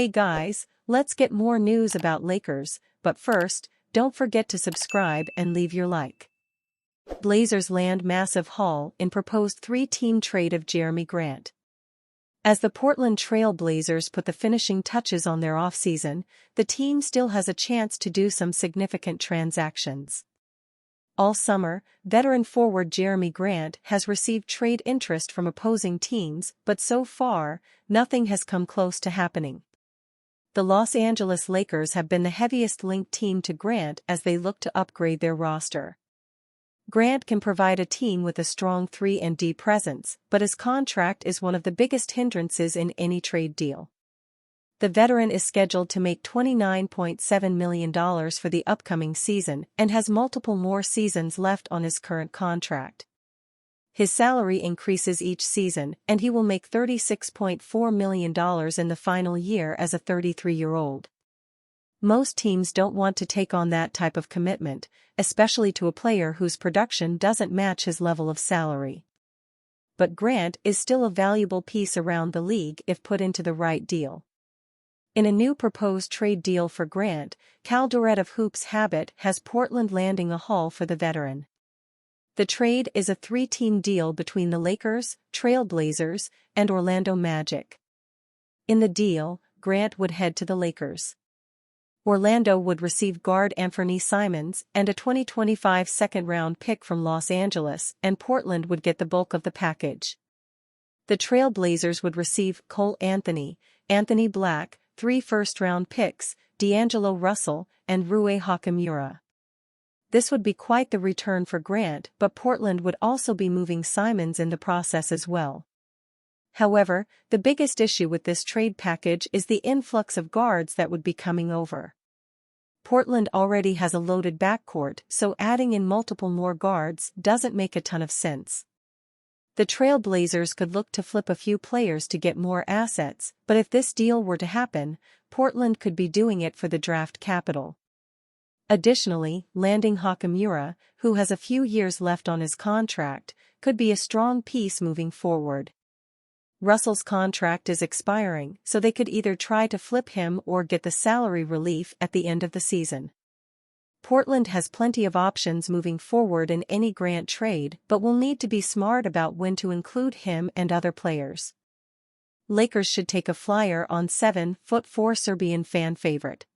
Hey guys, let's get more news about Lakers, but first, don't forget to subscribe and leave your like. Blazers land massive haul in proposed three-team trade of Jeremy Grant. As the Portland Trail Blazers put the finishing touches on their offseason, the team still has a chance to do some significant transactions. All summer, veteran forward Jeremy Grant has received trade interest from opposing teams, but so far, nothing has come close to happening. The Los Angeles Lakers have been the heaviest linked team to Grant as they look to upgrade their roster. Grant can provide a team with a strong 3-and-D presence, but his contract is one of the biggest hindrances in any trade deal. The veteran is scheduled to make $29.7 million for the upcoming season and has multiple more seasons left on his current contract. His salary increases each season, and he will make $36.4 million in the final year as a 33-year-old. Most teams don't want to take on that type of commitment, especially to a player whose production doesn't match his level of salary. But Grant is still a valuable piece around the league if put into the right deal. In a new proposed trade deal for Grant, Cal Durrett of Hoops Habit has Portland landing a haul for the veteran. The trade is a three-team deal between the Lakers, Trail Blazers, and Orlando Magic. In the deal, Grant would head to the Lakers. Orlando would receive guard Anthony Simons and a 2025 second-round pick from Los Angeles, and Portland would get the bulk of the package. The Trail Blazers would receive Cole Anthony, Anthony Black, 3 first-round picks, D'Angelo Russell, and Rui Hachimura. This would be quite the return for Grant, but Portland would also be moving Simons in the process as well. However, the biggest issue with this trade package is the influx of guards that would be coming over. Portland already has a loaded backcourt, so adding in multiple more guards doesn't make a ton of sense. The Trail Blazers could look to flip a few players to get more assets, but if this deal were to happen, Portland could be doing it for the draft capital. Additionally, landing Hachimura, who has a few years left on his contract, could be a strong piece moving forward. Russell's contract is expiring, so they could either try to flip him or get the salary relief at the end of the season. Portland has plenty of options moving forward in any Grant trade, but will need to be smart about when to include him and other players. Lakers should take a flyer on 7'4" Serbian fan favorite.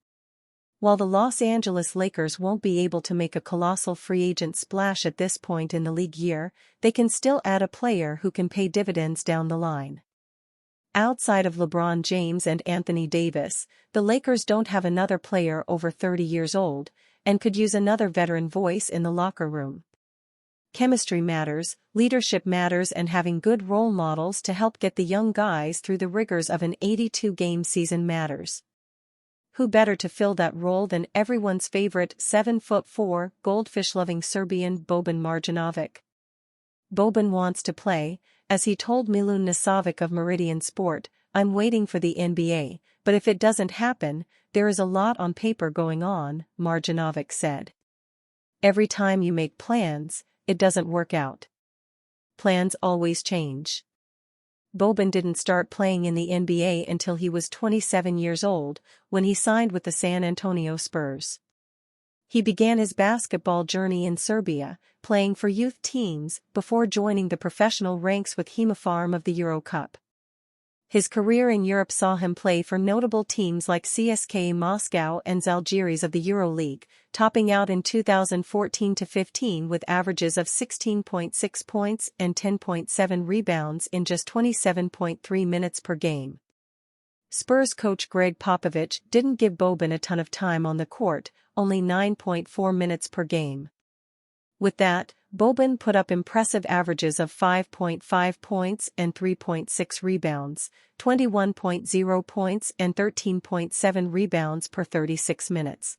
While the Los Angeles Lakers won't be able to make a colossal free agent splash at this point in the league year, they can still add a player who can pay dividends down the line. Outside of LeBron James and Anthony Davis, the Lakers don't have another player over 30 years old, and could use another veteran voice in the locker room. Chemistry matters, leadership matters, and having good role models to help get the young guys through the rigors of an 82-game season matters. Who better to fill that role than everyone's favorite 7'4", goldfish-loving Serbian Boban Marjanovic? Boban wants to play, as he told Milun Nasovic of Meridian Sport, "I'm waiting for the NBA, but if it doesn't happen, there is a lot on paper going on," Marjanovic said. "Every time you make plans, it doesn't work out. Plans always change." Boban didn't start playing in the NBA until he was 27 years old, when he signed with the San Antonio Spurs. He began his basketball journey in Serbia, playing for youth teams, before joining the professional ranks with Hemofarm of the Euro Cup. His career in Europe saw him play for notable teams like CSKA Moscow and Žalgiris of the EuroLeague, topping out in 2014-15 with averages of 16.6 points and 10.7 rebounds in just 27.3 minutes per game. Spurs coach Greg Popovich didn't give Boban a ton of time on the court, only 9.4 minutes per game. With that, Boban put up impressive averages of 5.5 points and 3.6 rebounds, 21.0 points and 13.7 rebounds per 36 minutes.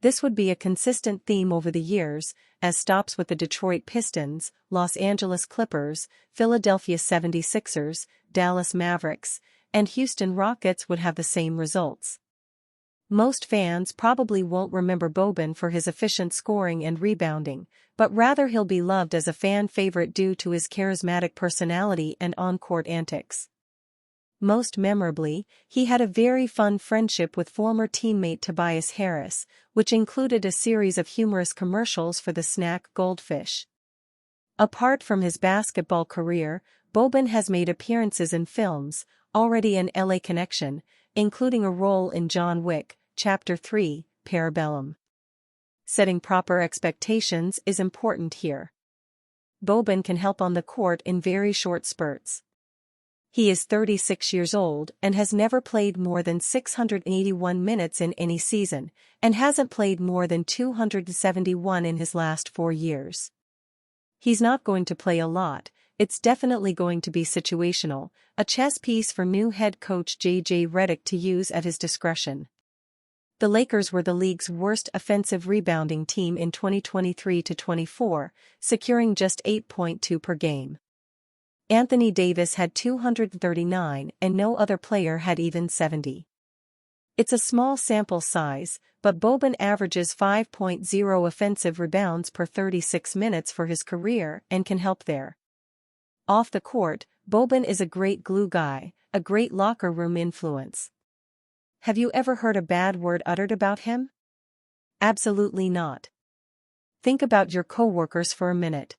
This would be a consistent theme over the years, as stops with the Detroit Pistons, Los Angeles Clippers, Philadelphia 76ers, Dallas Mavericks, and Houston Rockets would have the same results. Most fans probably won't remember Boban for his efficient scoring and rebounding, but rather he'll be loved as a fan favorite due to his charismatic personality and on-court antics. Most memorably, he had a very fun friendship with former teammate Tobias Harris, which included a series of humorous commercials for the snack Goldfish. Apart from his basketball career, Boban has made appearances in films, already an LA connection, including a role in John Wick, Chapter 3, Parabellum. Setting proper expectations is important here. Boban can help on the court in very short spurts. He is 36 years old and has never played more than 681 minutes in any season, and hasn't played more than 271 in his last 4 years. He's not going to play a lot, it's definitely going to be situational, a chess piece for new head coach J.J. Redick to use at his discretion. The Lakers were the league's worst offensive rebounding team in 2023-24, securing just 8.2 per game. Anthony Davis had 239 and no other player had even 70. It's a small sample size, but Boban averages 5.0 offensive rebounds per 36 minutes for his career and can help there. Off the court, Boban is a great glue guy, a great locker room influence. Have you ever heard a bad word uttered about him? Absolutely not. Think about your coworkers for a minute.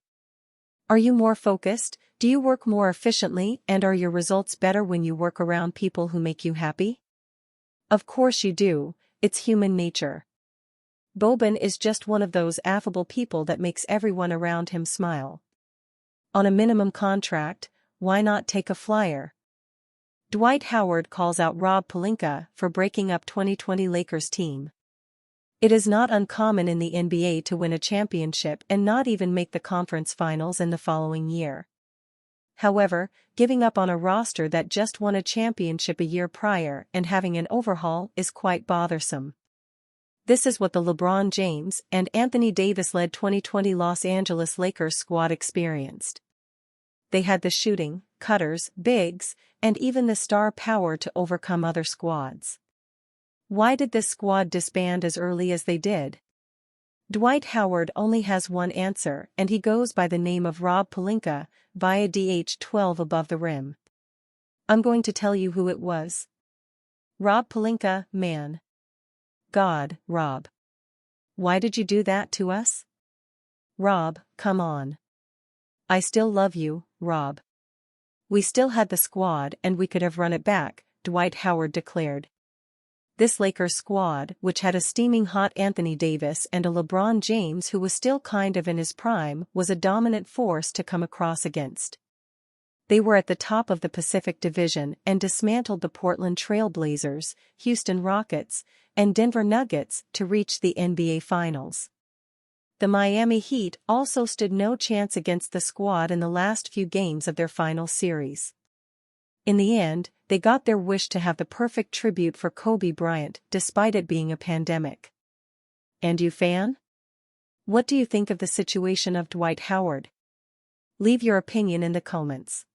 Are you more focused? Do you work more efficiently, and are your results better when you work around people who make you happy? Of course you do, it's human nature. Boban is just one of those affable people that makes everyone around him smile. On a minimum contract, why not take a flyer? Dwight Howard calls out Rob Pelinka for breaking up 2020 Lakers team. It is not uncommon in the NBA to win a championship and not even make the conference finals in the following year. However, giving up on a roster that just won a championship a year prior and having an overhaul is quite bothersome. This is what the LeBron James and Anthony Davis-led 2020 Los Angeles Lakers squad experienced. They had the shooting, cutters, bigs, and even the star power to overcome other squads. Why did this squad disband as early as they did? Dwight Howard only has one answer, and he goes by the name of Rob Pelinka, via DH12 above the rim. I'm going to tell you who it was. Rob Pelinka, man. God, Rob. Why did you do that to us? Rob, come on. I still love you, Rob. We still had the squad and we could have run it back, Dwight Howard declared. This Lakers squad, which had a steaming hot Anthony Davis and a LeBron James who was still kind of in his prime, was a dominant force to come across against. They were at the top of the Pacific Division and dismantled the Portland Trail Blazers, Houston Rockets, and Denver Nuggets to reach the NBA Finals. The Miami Heat also stood no chance against the squad in the last few games of their final series. In the end, they got their wish to have the perfect tribute for Kobe Bryant, despite it being a pandemic. And you, fan? What do you think of the situation of Dwight Howard? Leave your opinion in the comments.